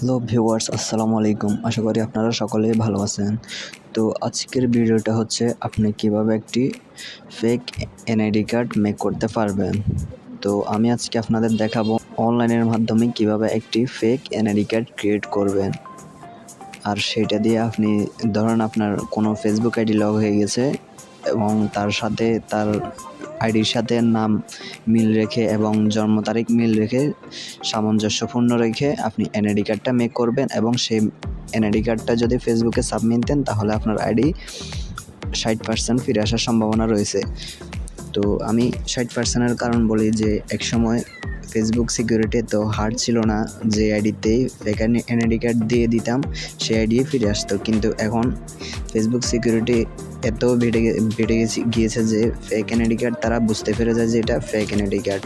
Hello viewers, আসসালামু আলাইকুম। আশা করি আপনারা সকলেই ভালো আছেন। তো আজকের ভিডিওটা হচ্ছে আপনি কিভাবে একটি ফেক এনআইডি কার্ড মেক করতে পারবেন। তো আমি আজকে আপনাদের দেখাবো অনলাইনের মাধ্যমে কিভাবে একটি ফেক এনআইডি কার্ড ক্রিয়েট করবেন। আর সেটা দিয়ে আপনি ধরেন আপনার কোনো ফেসবুক আইডি লগ হয়ে গেছে এবং তার সাথে তার আইডির সাথে নাম মিল রেখে এবং জন্ম তারিখ মিল রেখে সামঞ্জস্যপূর্ণ রেখে আপনি এনআইডি কার্ডটা মেক করবেন এবং সেই এনআইডি কার্ডটা যদি ফেসবুকে সাবমিট দেন তাহলে আপনার আইডি 60% ফিরে আসার সম্ভাবনা রয়েছে। তো আমি 60%-এর কারণ বলি যে একসময় ফেসবুক সিকিউরিটি তো হার্ড ছিল না, যে আইডিতেই ফেক এনআইডি কার্ড দিয়ে দিতাম সেই আইডি ফিরে আসতো। কিন্তু এখন ফেসবুক সিকিউরিটি এত বেড়ে গিয়েছে যে ফেক এনআইডি কার্ড তারা বুঝতে পেরে যায় যে এটা ফেক এনআইডি কার্ড।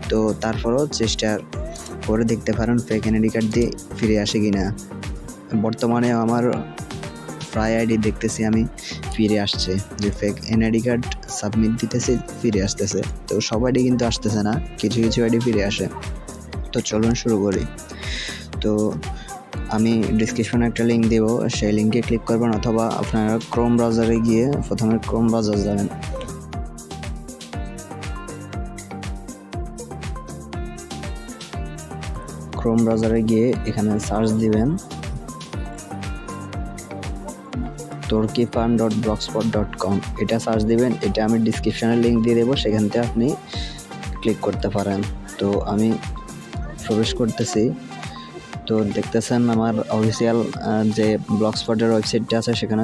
তো তারপরও চেষ্টা করে দেখতে পারেন ফেক এনআইডি কার্ড দিয়ে ফিরে আসে কি না। বর্তমানে আমার প্রায় আইডি দেখতেছি আমি ফিরে আসছে, যে ফেক এনআইডি কার্ড সাবমিট দিতেছে ফিরে আসতেছে। তো সব আইডি কিন্তু আসতেছে না, কিছু কিছু আইডি ফিরে আসে। তো চলুন শুরু করি। তো আমি ডিসক্রিপশনে একটা লিঙ্ক দেব, সেই লিঙ্কে ক্লিক করবেন অথবা আপনারা ক্রোম ব্রাউজারে গিয়ে প্রথমে ক্রোম ব্রাউজার যাবেন। ক্রোম ব্রাউজারে গিয়ে এখানে সার্চ দিবেন torkiifun.blogspot.com, এটা সার্চ দিবেন। এটা আমি ডিসক্রিপশনে লিঙ্ক দিয়ে দেবো, সেখান থেকে আপনি ক্লিক করতে পারেন। তো আমি প্রবেশ করতেছি। তো দেখতেছেন আমার অফিসিয়াল যে ব্লগস্পটের ওয়েবসাইটটা আছে সেখানে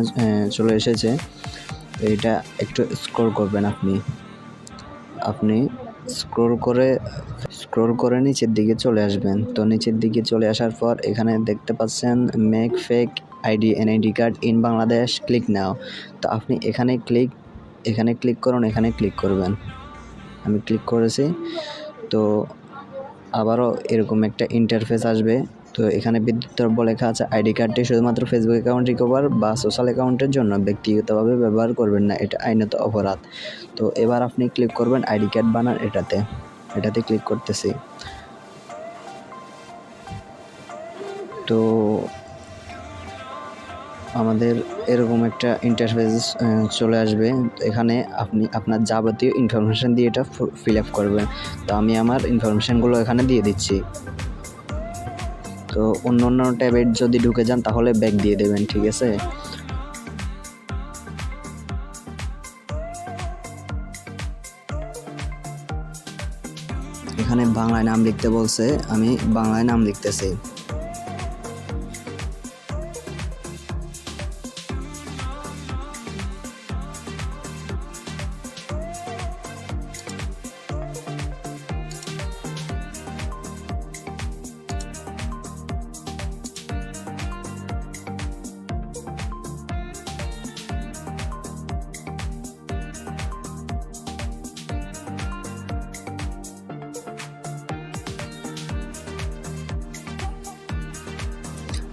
চলে এসেছে। তো এটা একটু স্ক্রল করবেন, আপনি স্ক্রল করে নিচের দিকে চলে আসবেন। তো নিচের দিকে চলে আসার পর এখানে দেখতে পাচ্ছেন make fake ID NID card in Bangladesh, click now. তো আপনি এখানে ক্লিক করুন, এখানে ক্লিক করবেন। আমি ক্লিক করেছি। তো আবারও এরকম একটা ইন্টারফেস আসবে। তো এখানে বিদ্যুৎ দ্রব্য লেখা আছে, আইডি কার্ডটি শুধুমাত্র ফেসবুক অ্যাকাউন্ট রিকভার বা সোশ্যাল অ্যাকাউন্টের জন্য, ব্যক্তিগতভাবে ব্যবহার করবেন না, এটা আইনত অপরাধ। তো এবার আপনি ক্লিক করবেন আইডি কার্ড বানান, এটাতে ক্লিক করতেছি। তো আমাদের এরকম একটা ইন্টারফেস চলে আসবে। এখানে আপনি আপনার যাবতীয় ইনফরমেশান দিয়ে এটা ফিল আপ করবেন। তো আমি আমার ইনফরমেশানগুলো এখানে দিয়ে দিচ্ছি। তো অন্য ট্যাবে যদি ঢুকে যান তাহলে ব্যাক দিয়ে দেবেন, ঠিক আছে। এখানে বাংলায় নাম লিখতে বলছে, আমি বাংলায় নাম লিখতেছি।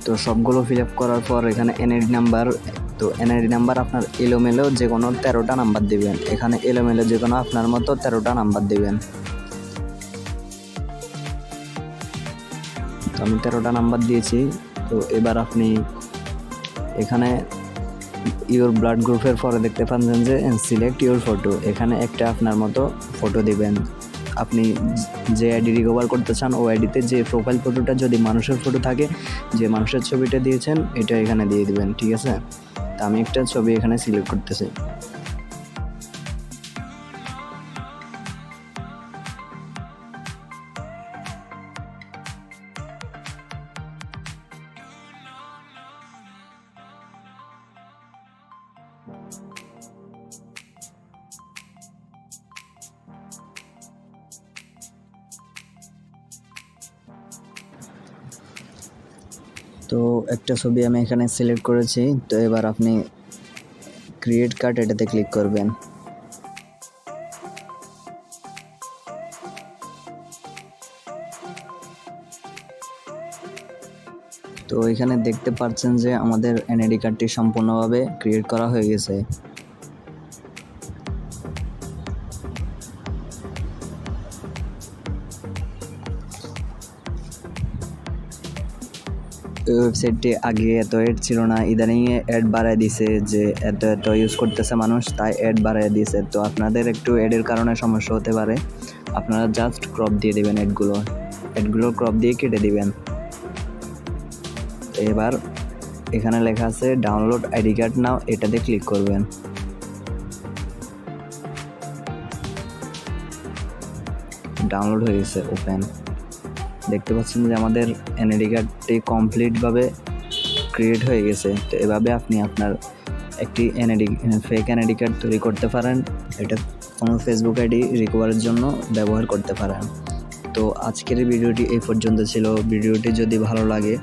তো সবগুলো ফিল আপ করার পর এখানে এনআইডি নাম্বার, তো এনআইডি নাম্বার আপনার এলোমেলো যে কোনো 13টা নাম্বার দিবেন। এখানে এলোমেলো যে কোনো আপনার মতো 13টা নাম্বার দিবেন। তো আমি 13টা নাম্বার দিয়েছি। তো এবার আপনি এখানে ইউর ব্লাড গ্রুপের পরে দেখতে পাচ্ছেন যে সিলেক্ট ইউর ফটো, এখানে একটা আপনার মতো ফটো দিবেন। আপনি যে আইডি রিকভার করতে চান ওই আইডিতে যে প্রোফাইল ফটোটা যদি মানুষের ফটো থাকে, যে মানুষের ছবিটা দিয়েছেন এটা এখানে দিয়ে দিবেন, ঠিক আছে। তা আমি একটা ছবি এখানে সিলেক্ট করতেছি। তো একটা ছবি আমি এখানে সিলেক্ট করেছি। তো এবার আপনি ক্রিয়েট কার্ড এটাতে ক্লিক করবেন। তো এখানে দেখতে পাচ্ছেন যে আমাদের এনআইডি কার্ডটি সম্পূর্ণভাবে ক্রিয়েট করা হয়ে গেছে। এই ওয়েবসাইটটি আগে এত অ্যাড ছিল না, ইদানিং অ্যাড বাড়ায় দিছে, যে এত ইউজ করতেছে মানুষ তাই অ্যাড বাড়ায় দিয়েছে। তো আপনাদের একটু অ্যাডের কারণে সমস্যা হতে পারে, আপনারা জাস্ট ক্রপ দিয়ে দেবেন, অ্যাডগুলো ক্রপ দিয়ে কেটে দিবেন। তো এবার এখানে লেখা আছে ডাউনলোড আইডি কার্ড নাও, এটাতে ক্লিক করবেন। ডাউনলোড হয়ে গেছে, ওপেন। দেখতে পাচ্ছেন যে আমাদের এনআইডি কার্ডটি কমপ্লিটভাবে ক্রিয়েট হয়ে গেছে। তো এভাবে আপনি আপনার একটি ফেক এনআইডি কার্ড তৈরি করতে পারেন, এটা কোনো ফেসবুক আইডি রিকভারের জন্য ব্যবহার করতে পারেন। তো আজকের ভিডিওটি এই পর্যন্ত ছিল। ভিডিওটি যদি ভালো লাগে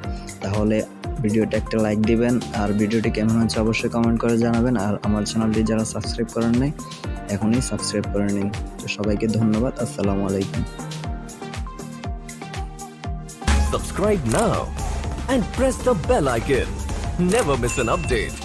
তাহলে ভিডিওটা একটা লাইক দিবেন, আর ভিডিওটি কেমন হচ্ছে অবশ্যই কমেন্ট করে জানাবেন। আর আমার চ্যানেলটি যারা সাবস্ক্রাইব করেন নাই এখনই সাবস্ক্রাইব করে নিন। তো সবাইকে ধন্যবাদ, আসসালামু আলাইকুম। Subscribe now and press the bell icon. Never miss an update.